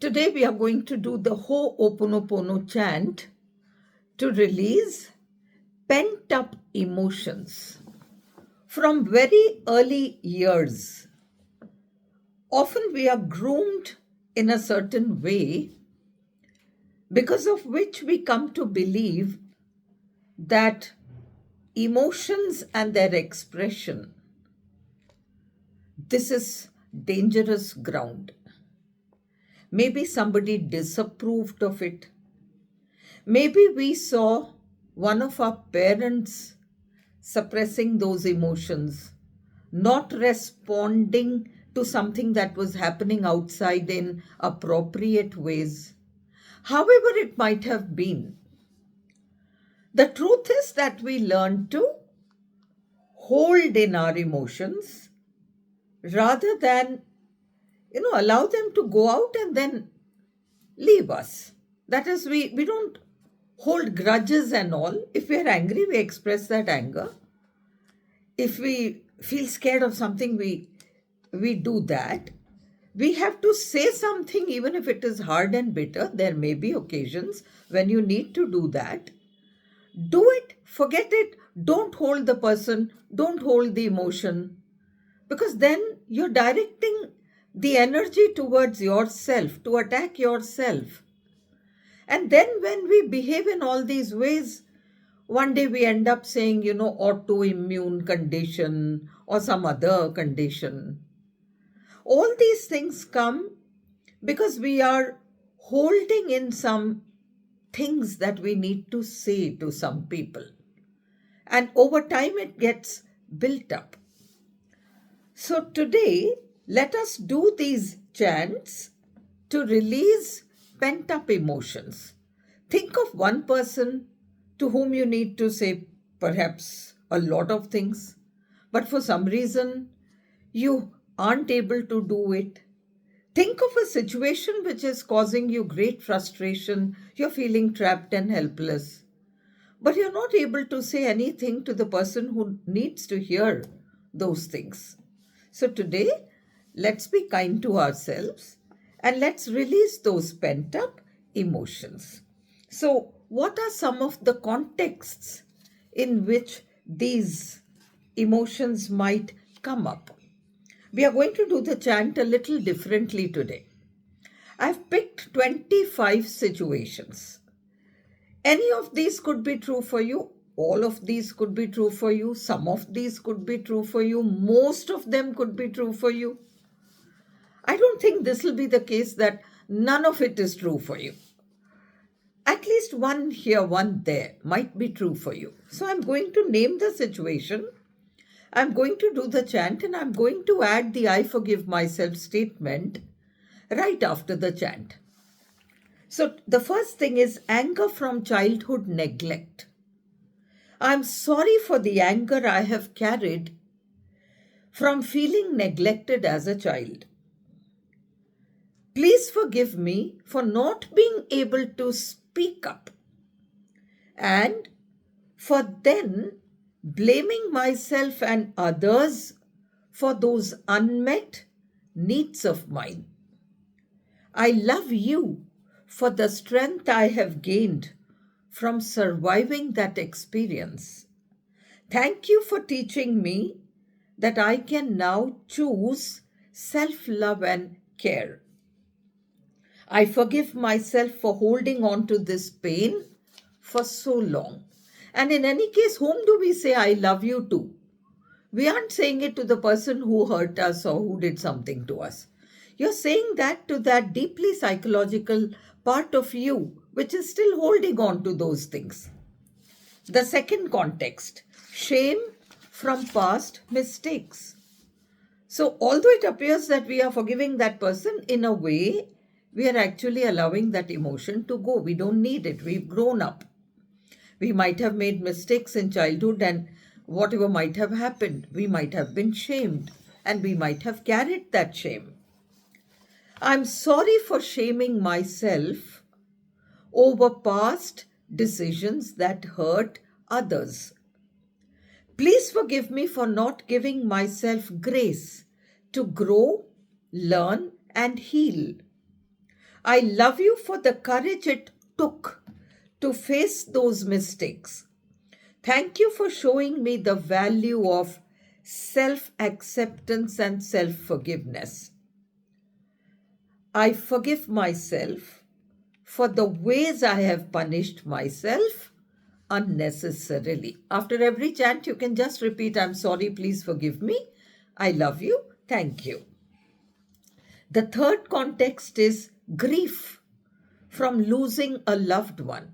Today we are going to do the Ho'oponopono chant to release pent up emotions. From very early years, often we are groomed in a certain way because of which we come to believe that emotions and their expression, this is dangerous ground. Maybe somebody disapproved of it. Maybe we saw one of our parents suppressing those emotions, not responding to something that was happening outside in appropriate ways. However, it might have been. The truth is that we learn to hold in our emotions rather than, allow them to go out and then leave us. That is, we don't hold grudges and all. If we are angry, we express that anger. If we feel scared of something, we do that. We have to say something even if it is hard and bitter. There may be occasions when you need to do that. Do it, forget it, don't hold the person, don't hold the emotion, because then you're directing the energy towards yourself to attack yourself. And then when we behave in all these ways, one day we end up saying, autoimmune condition or some other condition. All these things come because we are holding in some things that we need to say to some people. And over time, it gets built up. So today, let us do these chants to release pent up emotions. Think of one person to whom you need to say perhaps a lot of things, but for some reason you aren't able to do it. Think of a situation which is causing you great frustration. You're feeling trapped and helpless, but you're not able to say anything to the person who needs to hear those things. So today, let's be kind to ourselves and let's release those pent up emotions. So, what are some of the contexts in which these emotions might come up? We are going to do the chant a little differently today. I've picked 25 situations. Any of these could be true for you. All of these could be true for you. Some of these could be true for you. Most of them could be true for you. I don't think this will be the case that none of it is true for you. At least one here, one there might be true for you. So I'm going to name the situation. I'm going to do the chant and I'm going to add the I forgive myself statement right after the chant. So the first thing is anger from childhood neglect. I'm sorry for the anger I have carried from feeling neglected as a child. Please forgive me for not being able to speak up and for then blaming myself and others for those unmet needs of mine. I love you for the strength I have gained from surviving that experience. Thank you for teaching me that I can now choose self-love and care. I forgive myself for holding on to this pain for so long. And in any case, whom do we say I love you to? We aren't saying it to the person who hurt us or who did something to us. You're saying that to that deeply psychological part of you, which is still holding on to those things. The second context, shame from past mistakes. So, although it appears that we are forgiving that person, in a way, we are actually allowing that emotion to go. We don't need it. We've grown up. We might have made mistakes in childhood, and whatever might have happened, we might have been shamed and we might have carried that shame. I'm sorry for shaming myself over past decisions that hurt others. Please forgive me for not giving myself grace to grow, learn, and heal. I love you for the courage it took to face those mistakes. Thank you for showing me the value of self acceptance and self forgiveness. I forgive myself for the ways I have punished myself unnecessarily. After every chant, you can just repeat, I'm sorry, please forgive me. I love you, thank you. The third context is grief from losing a loved one.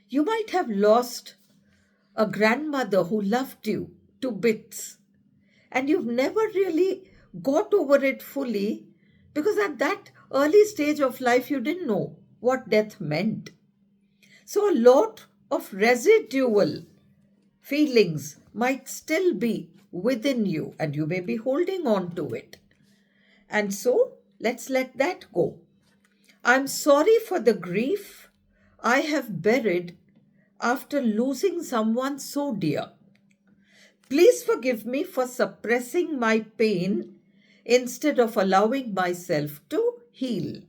You might have lost a grandmother who loved you to bits, and you've never really got over it fully because at that early stage of life you didn't know what death meant. So a lot of residual feelings might still be within you and you may be holding on to it. And so let's let that go. I'm sorry for the grief I have buried after losing someone so dear. Please forgive me for suppressing my pain instead of allowing myself to heal.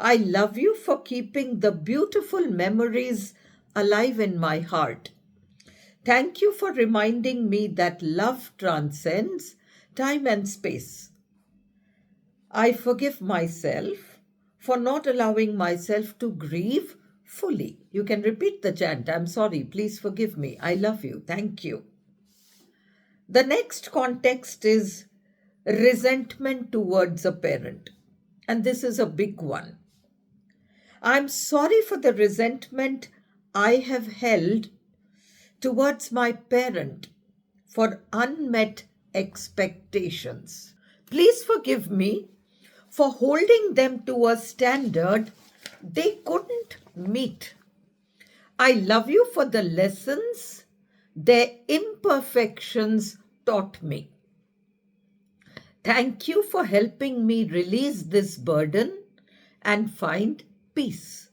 I love you for keeping the beautiful memories alive in my heart. Thank you for reminding me that love transcends time and space. I forgive myself for not allowing myself to grieve fully. You can repeat the chant, I'm sorry, please forgive me, I love you, thank you. The next context is resentment towards a parent. And this is a big one. I'm sorry for the resentment I have held towards my parent for unmet expectations. Please forgive me for holding them to a standard they couldn't meet. I love you for the lessons their imperfections taught me. Thank you for helping me release this burden and find peace.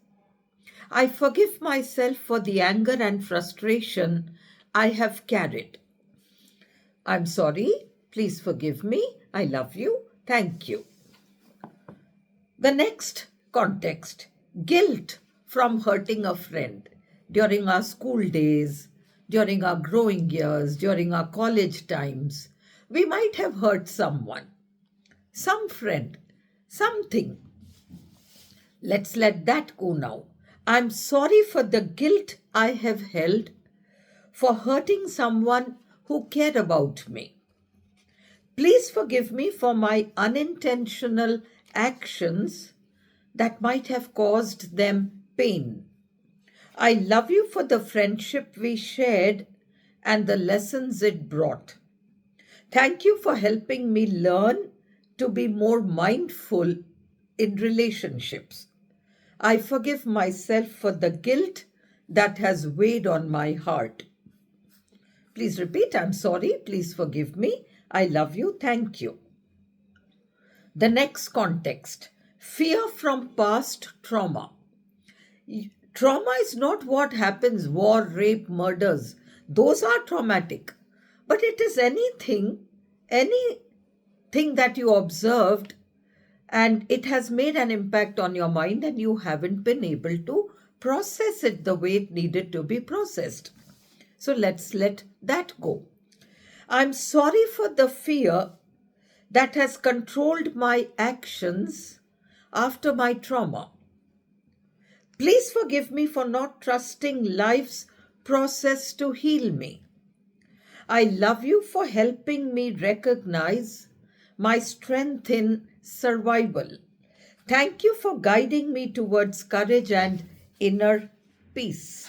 I forgive myself for the anger and frustration I have carried. I'm sorry, please forgive me, I love you, thank you. The next context, guilt from hurting a friend during our school days, during our growing years, during our college times. We might have hurt someone, some friend, something. Let's let that go now. I'm sorry for the guilt I have held for hurting someone who cared about me. Please forgive me for my unintentional actions that might have caused them pain. I love you for the friendship we shared and the lessons it brought. Thank you for helping me learn to be more mindful in relationships. I forgive myself for the guilt that has weighed on my heart. Please repeat, I'm sorry, please forgive me, I love you, thank you. The next context, fear from past trauma. Trauma is not what happens, war, rape, murders. Those are traumatic. But it is anything that you observed and it has made an impact on your mind and you haven't been able to process it the way it needed to be processed. So let's let that go. I'm sorry for the fear that has controlled my actions after my trauma. Please forgive me for not trusting life's process to heal me. I love you for helping me recognize my strength in survival. Thank you for guiding me towards courage and inner peace.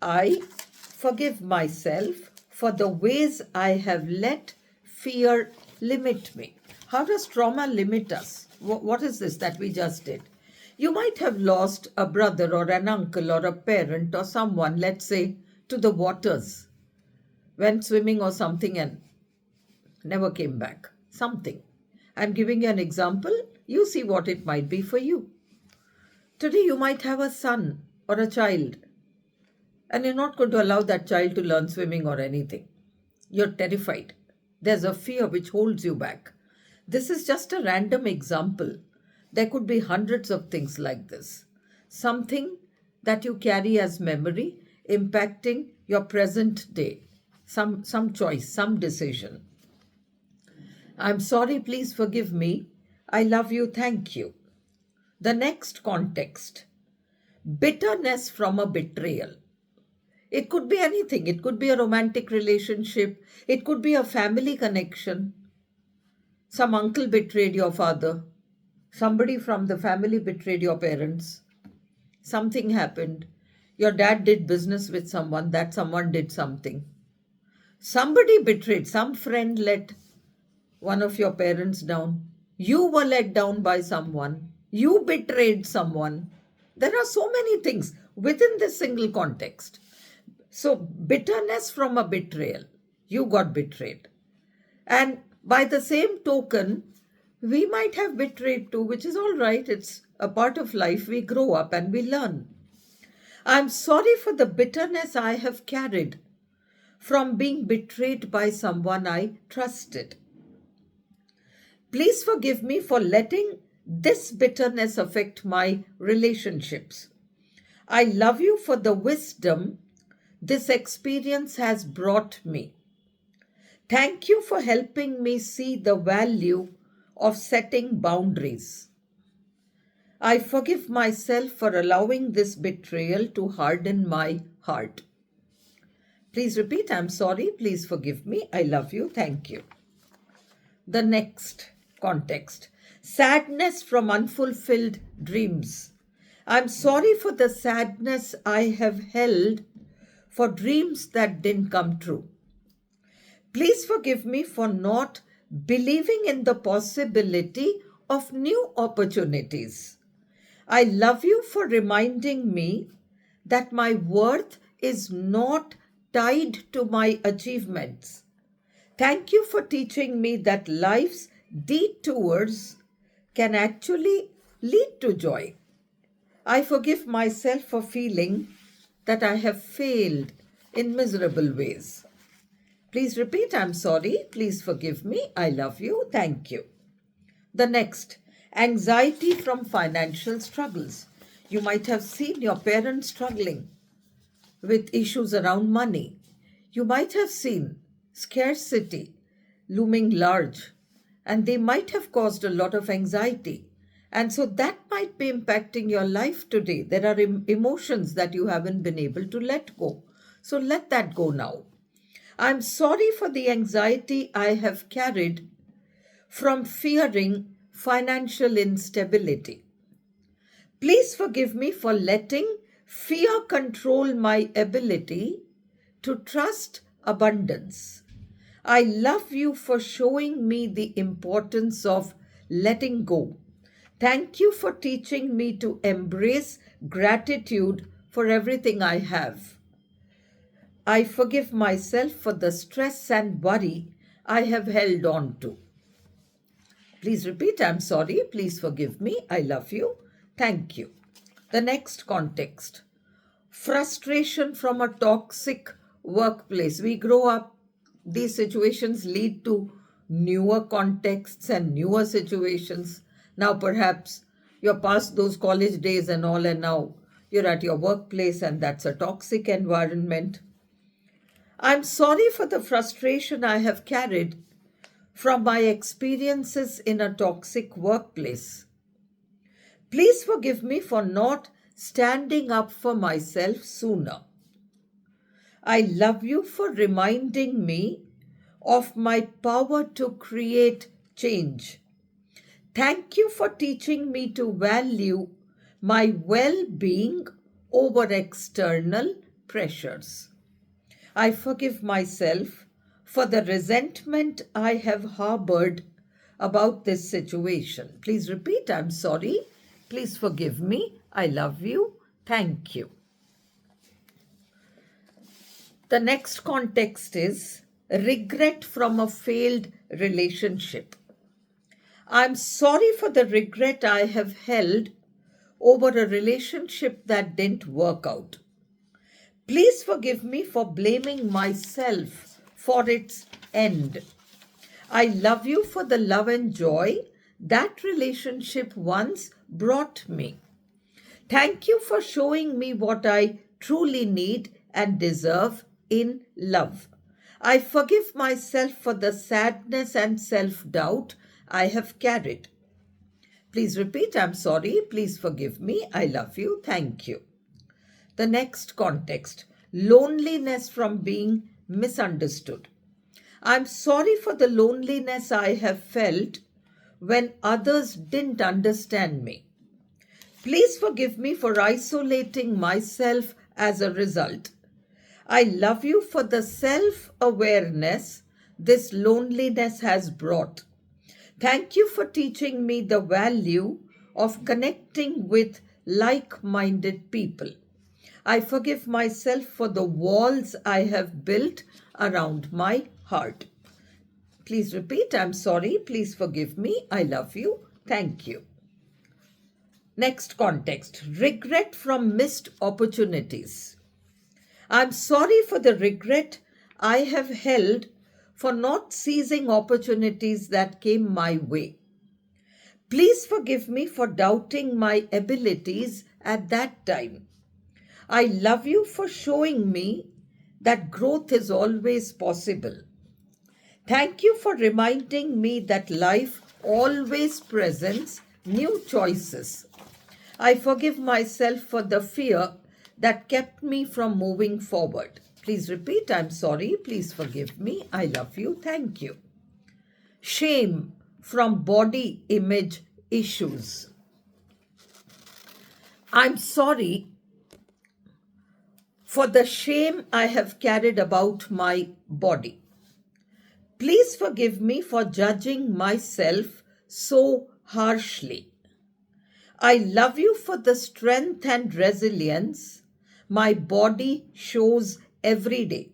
I forgive myself for the ways I have let fear limit me. How does trauma limit us? What is this that we just did? You might have lost a brother or an uncle or a parent or someone, let's say, to the waters, went swimming or something and never came back. Something. I'm giving you an example. You see what it might be for you. Today you might have a son or a child and you're not going to allow that child to learn swimming or anything. You're terrified. There's a fear which holds you back. This is just a random example There could be hundreds of things like this. Something that you carry as memory impacting your present day. Some choice, some decision. I'm sorry, please forgive me. I love you, thank you. The next context, bitterness from a betrayal. It could be anything. It could be a romantic relationship. It could be a family connection. Some uncle betrayed your father. Somebody from the family betrayed your parents. Something happened. Your dad did business with someone. That someone did something. Somebody betrayed. Some friend let one of your parents down. You were let down by someone. You betrayed someone. There are so many things within this single context. So, bitterness from a betrayal. You got betrayed. And by the same token, we might have betrayed too, which is all right. It's a part of life. We grow up and we learn. I'm sorry for the bitterness I have carried from being betrayed by someone I trusted. Please forgive me for letting this bitterness affect my relationships. I love you for the wisdom this experience has brought me. Thank you for helping me see the value of setting boundaries. I forgive myself for allowing this betrayal to harden my heart. Please repeat, I'm sorry, please forgive me, I love you, thank you. The next context, sadness from unfulfilled dreams. I'm sorry for the sadness I have held for dreams that didn't come true. Please forgive me for not believing in the possibility of new opportunities. I love you for reminding me that my worth is not tied to my achievements. Thank you for teaching me that life's detours can actually lead to joy. I forgive myself for feeling that I have failed in miserable ways. Please repeat, I'm sorry, please forgive me, I love you, thank you. The next, anxiety from financial struggles. You might have seen your parents struggling with issues around money. You might have seen scarcity looming large, and they might have caused a lot of anxiety. And so that might be impacting your life today. There are emotions that you haven't been able to let go. So let that go now. I'm sorry for the anxiety I have carried from fearing financial instability. Please forgive me for letting fear control my ability to trust abundance. I love you for showing me the importance of letting go. Thank you for teaching me to embrace gratitude for everything I have. I forgive myself for the stress and worry I have held on to. Please repeat, I'm sorry, please forgive me, I love you, thank you. The next context, frustration from a toxic workplace. We grow up, these situations lead to newer contexts and newer situations. Now perhaps you're past those college days and all, and now you're at your workplace and that's a toxic environment. I'm sorry for the frustration I have carried from my experiences in a toxic workplace. Please forgive me for not standing up for myself sooner. I love you for reminding me of my power to create change. Thank you for teaching me to value my well-being over external pressures. I forgive myself for the resentment I have harbored about this situation. Please repeat, I'm sorry. Please forgive me. I love you. Thank you. The next context is regret from a failed relationship. I'm sorry for the regret I have held over a relationship that didn't work out. Please forgive me for blaming myself for its end. I love you for the love and joy that relationship once brought me. Thank you for showing me what I truly need and deserve in love. I forgive myself for the sadness and self doubt I have carried. Please repeat, I'm sorry, please forgive me, I love you, thank you. The next context, loneliness from being misunderstood. I'm sorry for the loneliness I have felt when others didn't understand me. Please forgive me for isolating myself as a result. I love you for the self-awareness this loneliness has brought. Thank you for teaching me the value of connecting with like-minded people. I forgive myself for the walls I have built around my heart. Please repeat, I'm sorry, please forgive me, I love you, thank you. Next context, regret from missed opportunities. I'm sorry for the regret I have held for not seizing opportunities that came my way. Please forgive me for doubting my abilities at that time. I love you for showing me that growth is always possible. Thank you for reminding me that life always presents new choices. I forgive myself for the fear that kept me from moving forward. Please repeat, I'm sorry, please forgive me, I love you, thank you. Shame from body image issues. I'm sorry for the shame I have carried about my body. Please forgive me for judging myself so harshly. I love you for the strength and resilience my body shows every day.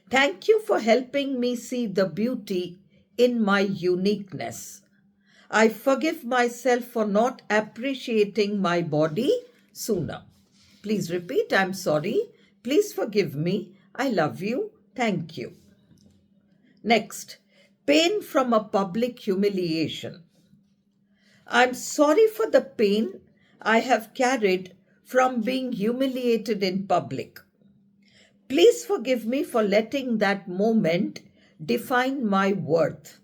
Thank you for helping me see the beauty in my uniqueness. I forgive myself for not appreciating my body sooner. Please repeat, I'm sorry. Please forgive me. I love you. Thank you. Next, pain from a public humiliation. I'm sorry for the pain I have carried from being humiliated in public. Please forgive me for letting that moment define my worth.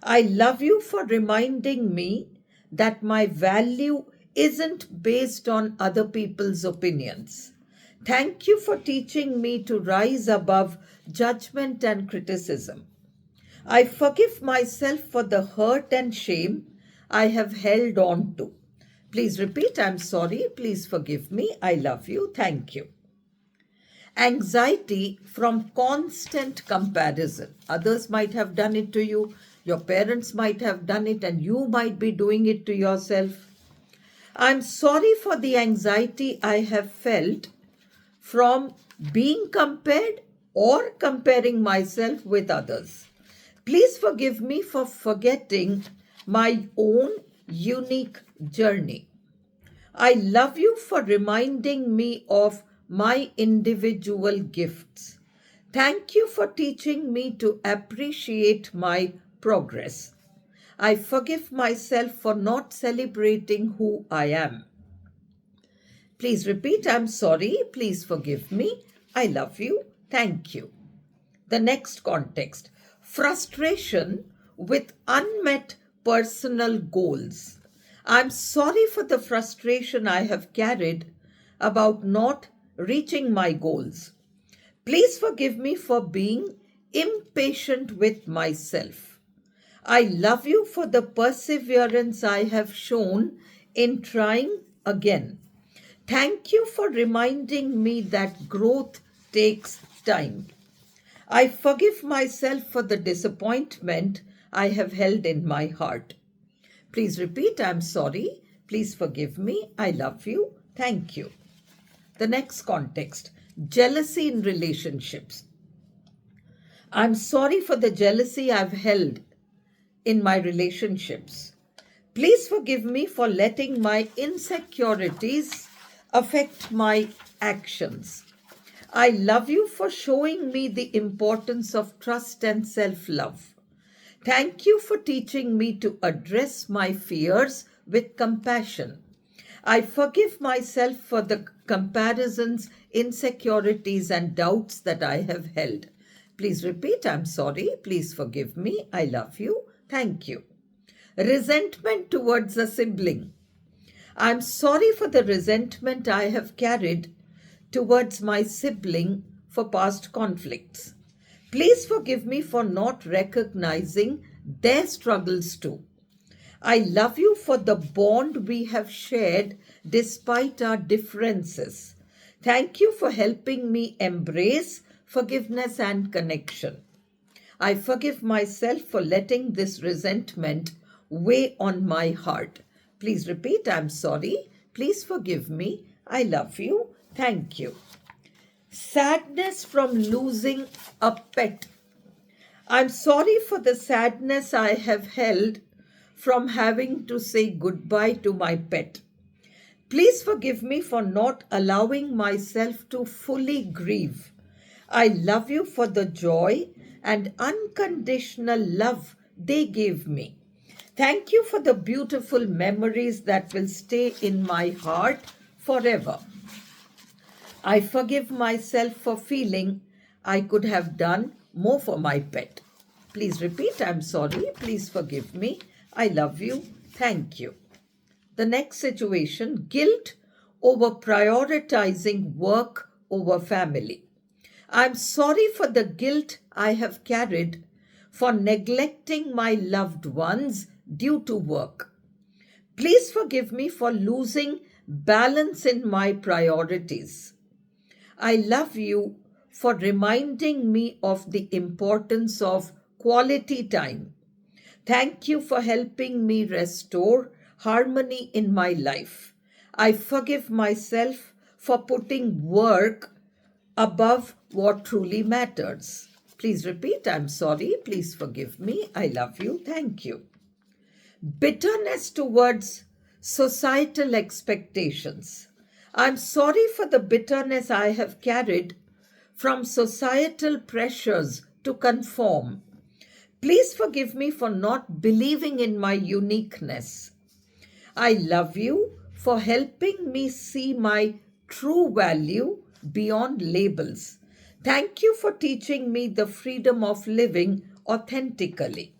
I love you for reminding me that my value isn't based on other people's opinions. Thank you for teaching me to rise above judgment and criticism. I forgive myself for the hurt and shame I have held on to. Please repeat, I'm sorry, please forgive me, I love you, thank you. Anxiety from constant comparison. Others might have done it to you, your parents might have done it, and you might be doing it to yourself. I'm sorry for the anxiety I have felt from being compared or comparing myself with others. Please forgive me for forgetting my own unique journey. I love you for reminding me of my individual gifts. Thank you for teaching me to appreciate my progress. I forgive myself for not celebrating who I am. Please repeat, I'm sorry, please forgive me, I love you, thank you. The next context, frustration with unmet personal goals. I'm sorry for the frustration I have carried about not reaching my goals. Please forgive me for being impatient with myself. I love you for the perseverance I have shown in trying again. Thank you for reminding me that growth takes time. I forgive myself for the disappointment I have held in my heart. Please repeat, I'm sorry. Please forgive me. I love you. Thank you. The next context, jealousy in relationships. I'm sorry for the jealousy I've held in my relationships. Please forgive me for letting my insecurities affect my actions. I love you for showing me the importance of trust and self-love. Thank you for teaching me to address my fears with compassion. I forgive myself for the comparisons, insecurities, and doubts that I have held. Please repeat, I'm sorry. Please forgive me. I love you. Thank you. Resentment towards a sibling. I'm sorry for the resentment I have carried towards my sibling for past conflicts. Please forgive me for not recognizing their struggles too. I love you for the bond we have shared despite our differences. Thank you for helping me embrace forgiveness and connection. I forgive myself for letting this resentment weigh on my heart. Please repeat, I'm sorry. Please forgive me. I love you. Thank you. Sadness from losing a pet. I'm sorry for the sadness I have held from having to say goodbye to my pet. Please forgive me for not allowing myself to fully grieve. I love you for the joy and unconditional love they gave me. Thank you for the beautiful memories that will stay in my heart forever. I forgive myself for feeling I could have done more for my pet. Please repeat, I'm sorry. Please forgive me. I love you. Thank you. The next situation, guilt over prioritizing work over family. I'm sorry for the guilt I have carried for neglecting my loved ones due to work. Please forgive me for losing balance in my priorities. I love you for reminding me of the importance of quality time. Thank you for helping me restore harmony in my life. I forgive myself for putting work above what truly matters. Please repeat, I'm sorry. Please forgive me. I love you. Thank you. Bitterness towards societal expectations. I'm sorry for the bitterness I have carried from societal pressures to conform. Please forgive me for not believing in my uniqueness. I love you for helping me see my true value beyond labels. Thank you for teaching me the freedom of living authentically.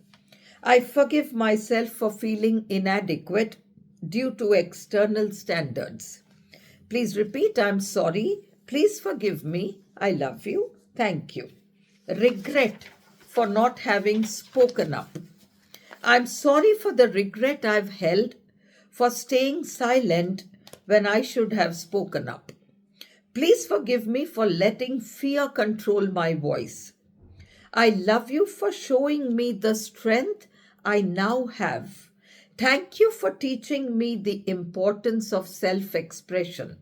I forgive myself for feeling inadequate due to external standards. Please repeat, I'm sorry. Please forgive me. I love you. Thank you. Regret for not having spoken up. I'm sorry for the regret I've held for staying silent when I should have spoken up. Please forgive me for letting fear control my voice. I love you for showing me the strength I now have. Thank you for teaching me the importance of self-expression.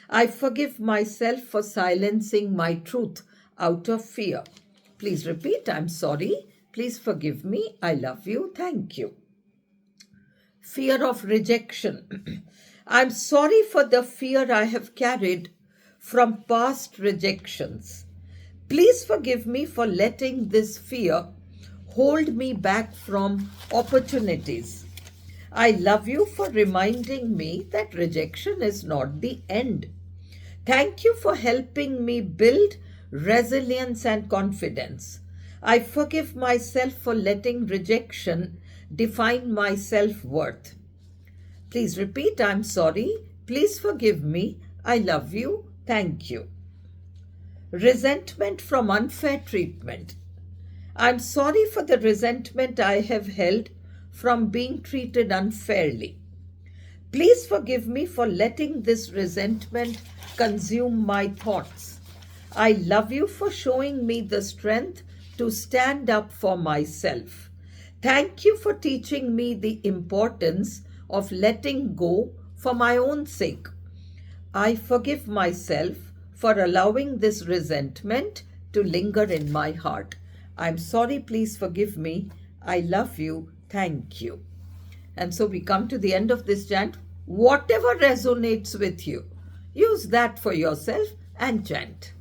I forgive myself for silencing my truth out of fear. Please repeat, I'm sorry. Please forgive me. I love you. Thank you. Fear of rejection. I'm sorry for the fear I have carried from past rejections. Please forgive me for letting this fear hold me back from opportunities. I love you for reminding me that rejection is not the end. Thank you for helping me build resilience and confidence. I forgive myself for letting rejection define my self-worth. Please repeat, I'm sorry. Please forgive me. I love you. Thank you. Resentment from unfair treatment. I'm sorry for the resentment I have held from being treated unfairly. Please forgive me for letting this resentment consume my thoughts. I love you for showing me the strength to stand up for myself. Thank you for teaching me the importance of letting go for my own sake. I forgive myself for allowing this resentment to linger in my heart. I'm sorry, please forgive me. I love you. Thank you. And so we come to the end of this chant. Whatever resonates with you, use that for yourself and chant.